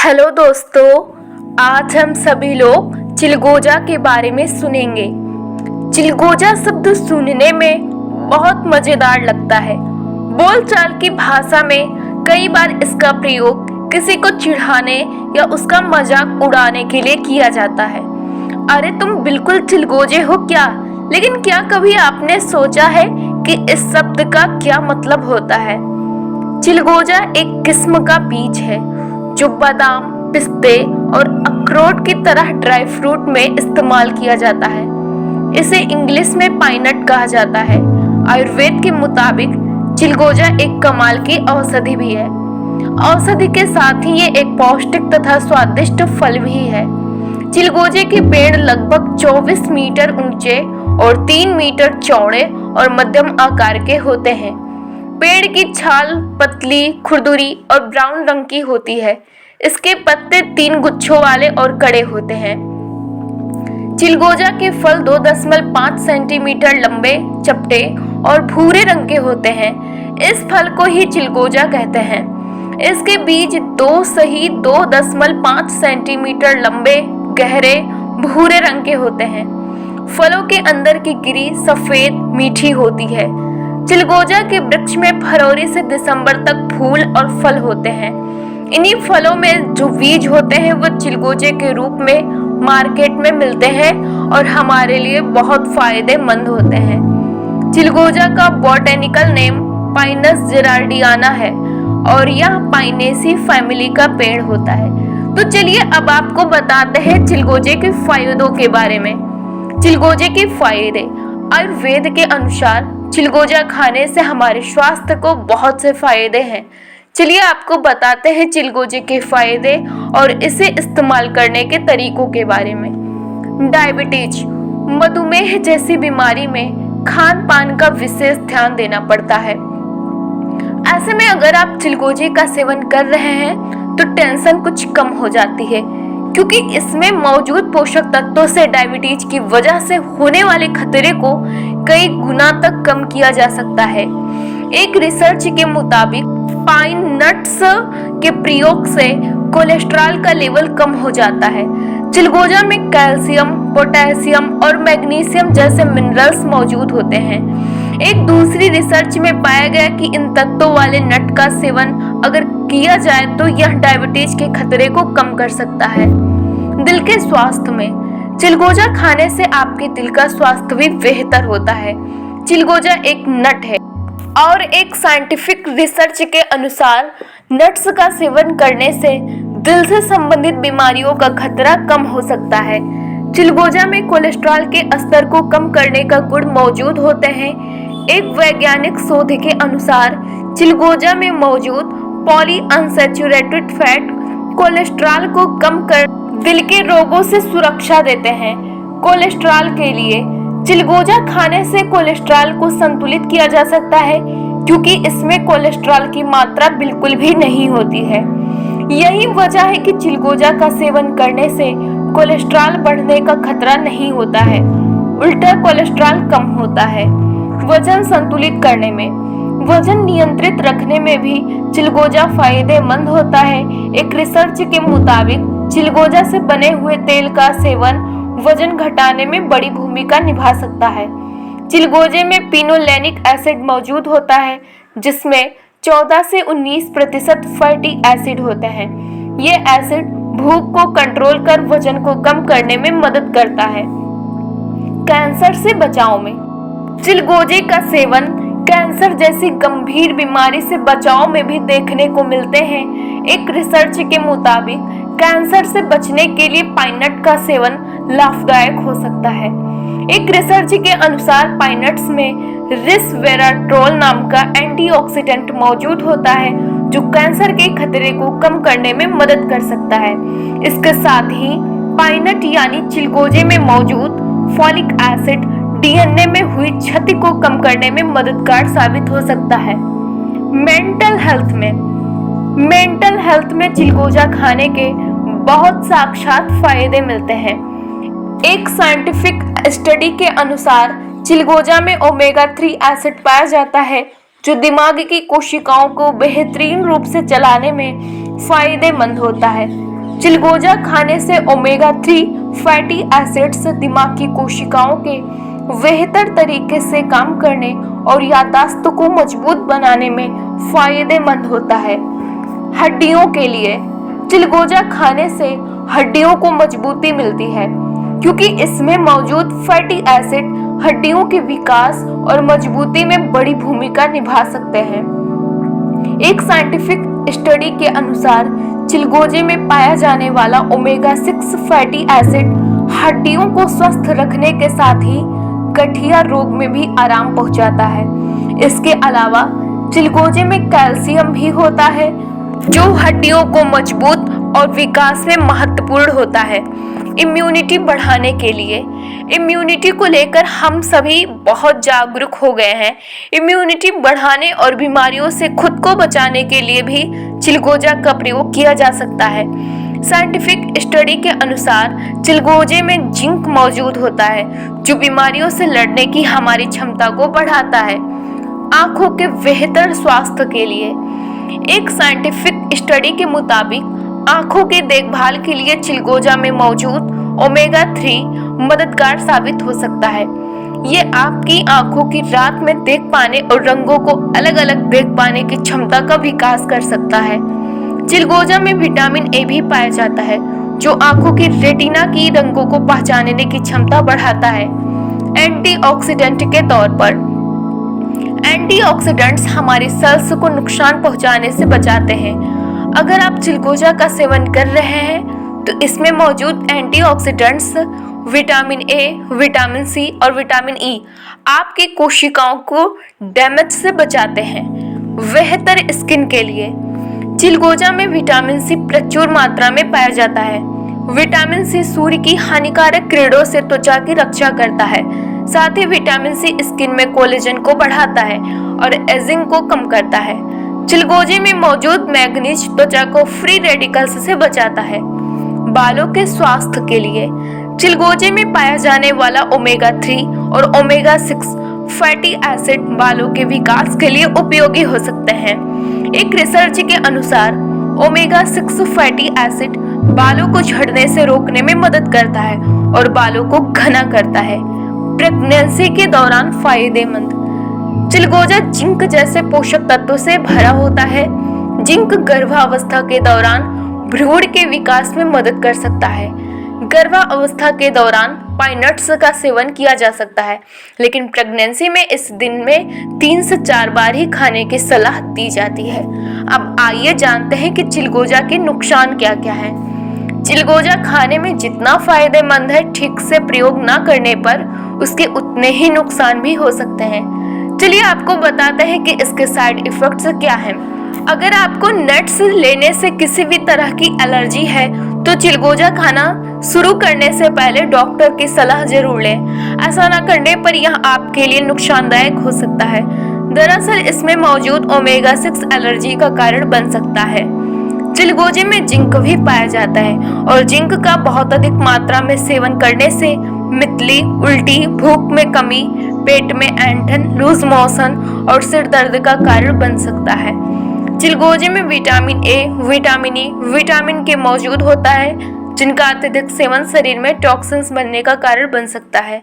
Hello दोस्तों, आज हम सभी लोग चिलगोजा के बारे में सुनेंगे। चिलगोजा शब्द सुनने में बहुत मजेदार लगता है। बोलचाल की भाषा में कई बार इसका प्रयोग किसी को चिढ़ाने या उसका मजाक उड़ाने के लिए किया जाता है। अरे तुम बिल्कुल चिलगोजे हो क्या? लेकिन क्या कभी आपने सोचा है कि इस शब्द का क्या मतलब होता है? चिलगोजा एक किस्म का बीज है जो बादाम, पिस्ते और अखरोट की तरह ड्राई फ्रूट में इस्तेमाल किया जाता है। इसे इंग्लिश में पाइनट कहा जाता है। आयुर्वेद के मुताबिक चिलगोजा एक कमाल की औषधि भी है। औषधि के साथ ही ये एक पौष्टिक तथा स्वादिष्ट फल भी है। चिलगोजे के पेड़ लगभग 24 मीटर ऊंचे और 3 मीटर चौड़े और मध्यम आकार के होते हैं। पेड़ की छाल पतली, खुरदुरी और ब्राउन रंग की होती है। इसके पत्ते 3 गुच्छों वाले और कड़े होते हैं। चिलगोजा के फल 2.5 सेंटीमीटर लंबे, चपटे और भूरे रंग के होते हैं। इस फल को ही चिलगोजा कहते हैं। इसके बीज 2.5 सेंटीमीटर लंबे, गहरे भूरे रंग के होते हैं। फलों के अंदर की गिरी सफेद मीठी होती है। चिलगोजा के वृक्ष में फरवरी से दिसंबर तक फूल और फल होते हैं। इन्हीं फलों में जो बीज होते हैं वो चिलगोजे के रूप में मार्केट में मिलते हैं और हमारे लिए बहुत फायदेमंद होते हैं। चिलगोजा का बॉटेनिकल नेम पाइनस जेरार्डियाना है और यह पाइनेसी फैमिली का पेड़ होता है। तो चलिए अब आपको बताते हैं चिलगोजे के फायदों के बारे में। चिलगोजे के फायदे। आयुर्वेद के अनुसार चिलगोजा खाने से हमारे स्वास्थ्य को बहुत से फायदे हैं। चलिए आपको बताते हैं चिलगोजे के फायदे और इसे इस्तेमाल करने के तरीकों के बारे में। डायबिटीज, मधुमेह जैसी बीमारी में खान पान का विशेष ध्यान देना पड़ता है। ऐसे में अगर आप चिलगोजे का सेवन कर रहे हैं तो टेंशन कुछ कम हो जाती है, क्योंकि इसमें मौजूद पोषक तत्वों से डायबिटीज की वजह से होने वाले खतरे को कई गुना तक कम किया जा सकता है। एक रिसर्च के मुताबिक पाइन नट्स के प्रयोग से कोलेस्ट्रॉल का लेवल कम हो जाता है। चिलगोजा में कैल्शियम, पोटेशियम और मैग्नीशियम जैसे मिनरल्स मौजूद होते हैं। एक दूसरी रिसर्च में पाया गया कि इन तत्वों वाले नट का सेवन अगर किया जाए तो यह डायबिटीज के खतरे को कम कर सकता है। दिल के स्वास्थ्य में चिलगोजा खाने से आपके दिल का स्वास्थ्य भी बेहतर होता है। चिलगोजा एक नट है और एक साइंटिफिक रिसर्च के अनुसार नट्स का सेवन करने से दिल से संबंधित बीमारियों का खतरा कम हो सकता है। चिलगोजा में कोलेस्ट्रॉल के स्तर को कम करने का गुण मौजूद होते हैं। एक वैज्ञानिक शोध के अनुसार चिलगोजा में मौजूद पॉली अनसैचुरेटेड फैट कोलेस्ट्रॉल को कम कर दिल के रोगों से सुरक्षा देते हैं। कोलेस्ट्रॉल के लिए चिलगोजा खाने से कोलेस्ट्रॉल को संतुलित किया जा सकता है, क्योंकि इसमें कोलेस्ट्रॉल की मात्रा बिल्कुल भी नहीं होती है। यही वजह है कि चिलगोजा का सेवन करने से कोलेस्ट्रॉल बढ़ने का खतरा नहीं होता है, उल्टा कोलेस्ट्रॉल कम होता है। वजन संतुलित करने में, वजन नियंत्रित रखने में भी चिलगोजा फायदेमंद होता है। एक रिसर्च के मुताबिक चिलगोजा से बने हुए तेल का सेवन वजन घटाने में बड़ी भूमिका निभा सकता है। चिलगोजे में पिनोलेनिक एसिड मौजूद होता है, जिसमें 14 से 19% फैटी एसिड होते हैं। ये एसिड भूख को कंट्रोल कर वजन को कम करने में मदद करता है। कैंसर से बचाव में चिलगोजे का सेवन कैंसर जैसी गंभीर बीमारी से बचाव में भी देखने को मिलते हैं। एक रिसर्च के मुताबिक कैंसर से बचने के लिए पाइनट का सेवन लाभदायक हो सकता है। एक रिसर्च के अनुसार पाइनट्स में रिसवेराट्रोल नाम का एंटीऑक्सीडेंट मौजूद होता है, जो कैंसर के खतरे को कम करने में मदद कर सकता है। इसके साथ ही पाइनट यानी चिलगोजे में मौजूद फॉलिक एसिड डीएनए में हुई क्षति को कम करने में मददगार साबित हो सकता है। मेंटल हेल्थ में चिलगोजा खाने के बहुत साक्षात फायदे मिलते हैं। एक साइंटिफिक स्टडी के अनुसार चिलगोजा में ओमेगा 3 एसिड पाया जाता है, जो दिमाग की कोशिकाओं को बेहतरीन रूप से चलाने में फायदेमंद होता है। चिलगोजा खाने से ओमेगा 3 फैटी एसिड्स दिमाग की कोशिकाओं के बेहतर तरीके से काम करने और याददाश्त को मजबूत बनाने में फायदेमंद होता है। हड्डियों के लिए चिलगोजा खाने से हड्डियों को मजबूती मिलती है क्योंकि इसमें मौजूद फैटी एसिड हड्डियों के विकास और मजबूती में बड़ी भूमिका निभा सकते हैं। एक साइंटिफिक स्टडी के अनुसार चिलगोजे में पाया जाने वाला ओमेगा 6 फैटी एसिड हड्डियों को स्वस्थ रखने के साथ ही गठिया रोग में भी आराम पहुंचाता है। इसके अलावा चिलगोजे में कैल्शियम भी होता है जो हड्डियों को मजबूत और विकास में महत्वपूर्ण होता है। इम्यूनिटी बढ़ाने के लिए इम्यूनिटी को लेकर हम सभी बहुत जागरूक हो गए हैं। इम्यूनिटी बढ़ाने और बीमारियों से खुद को बचाने के लिए भी चिलगोजा का प्रयोग किया जा सकता है। साइंटिफिक स्टडी के अनुसार चिलगोजे में जिंक मौजूद होता है जो बीमारियों से लड़ने की हमारी क्षमता को बढ़ाता है। आंखों के बेहतर स्वास्थ्य के लिए एक साइंटिफिक स्टडी के मुताबिक आंखों की देखभाल के लिए चिलगोजा में मौजूद ओमेगा 3 मददगार साबित हो सकता है। ये आपकी आंखों की रात में देख पाने और रंगों को अलग अलग देख पाने की क्षमता का विकास कर सकता है। चिलगोजा में विटामिन ए भी पाया जाता है जो आंखों की रेटिना की रंगों को पहचानने की क्षमता बढ़ाता है। एंटीऑक्सीडेंट के तौर पर एंटीऑक्सीडेंट्स हमारी सेल्स को नुकसान पहुंचाने से बचाते हैं। अगर आप चिलगोजा का सेवन कर रहे हैं तो इसमें मौजूद antioxidants vitamin A, vitamin C और विटामिन ई आपकी कोशिकाओं को डैमेज से बचाते हैं। बेहतर स्किन के लिए चिलगोजा में विटामिन सी प्रचुर मात्रा में पाया जाता है। विटामिन सी सूर्य की हानिकारक किरणों से त्वचा की रक्षा करता है। साथ ही विटामिन सी स्किन में कोलेजन को बढ़ाता है और एजिंग को कम करता है। चिलगोजे में मौजूद मैग्नीज त्वचा को फ्री रेडिकल्स से बचाता है। बालों के स्वास्थ्य के लिए चिलगोजे में पाया जाने वाला ओमेगा 3 और ओमेगा 6 फैटी एसिड बालों के विकास के लिए उपयोगी हो सकते हैं। एक रिसर्च के अनुसार ओमेगा 6 फैटी एसिड बालों को झड़ने से रोकने में मदद करता है और बालों को घना करता है। प्रेगनेंसी के दौरान फायदेमंद चिलगोजा जिंक जैसे पोषक तत्वों से भरा होता है। जिंक गर्भावस्था के दौरान भ्रूण के विकास में मदद कर सकता है। गर्भावस्था के दौरान पाइनट्स का सेवन किया जा सकता है लेकिन प्रेगनेंसी में इस दिन में 3 से 4 बार ही खाने की सलाह दी जाती है। अब आइए जानते हैं कि चिलगोजा के नुकसान क्या क्या हैं। चिलगोजा खाने में जितना फायदेमंद है ठीक से प्रयोग न करने पर उसके उतने ही नुकसान भी हो सकते हैं। चलिए आपको बताते हैं कि इसके साइड इफेक्ट्स क्या हैं। अगर आपको नट्स लेने से किसी भी तरह की एलर्जी है तो चिलगोजा खाना शुरू करने से पहले डॉक्टर की सलाह जरूर लें। ऐसा न करने पर यह आपके लिए नुकसानदायक हो सकता है। दरअसल इसमें मौजूद ओमेगा 6 एलर्जी का कारण बन सकता है। चिलगोजे में जिंक भी पाया जाता है और जिंक का बहुत अधिक मात्रा में सेवन करने से मितली, उल्टी, भूख में कमी, पेट में ऐंठन, लूज मोशन और सिर दर्द का कारण बन सकता है। चिलगोजे में vitamin A, vitamin E, vitamin के मौजूद होता है जिनका अत्यधिक सेवन शरीर में टॉक्सिन्स बनने का कारण बन सकता है।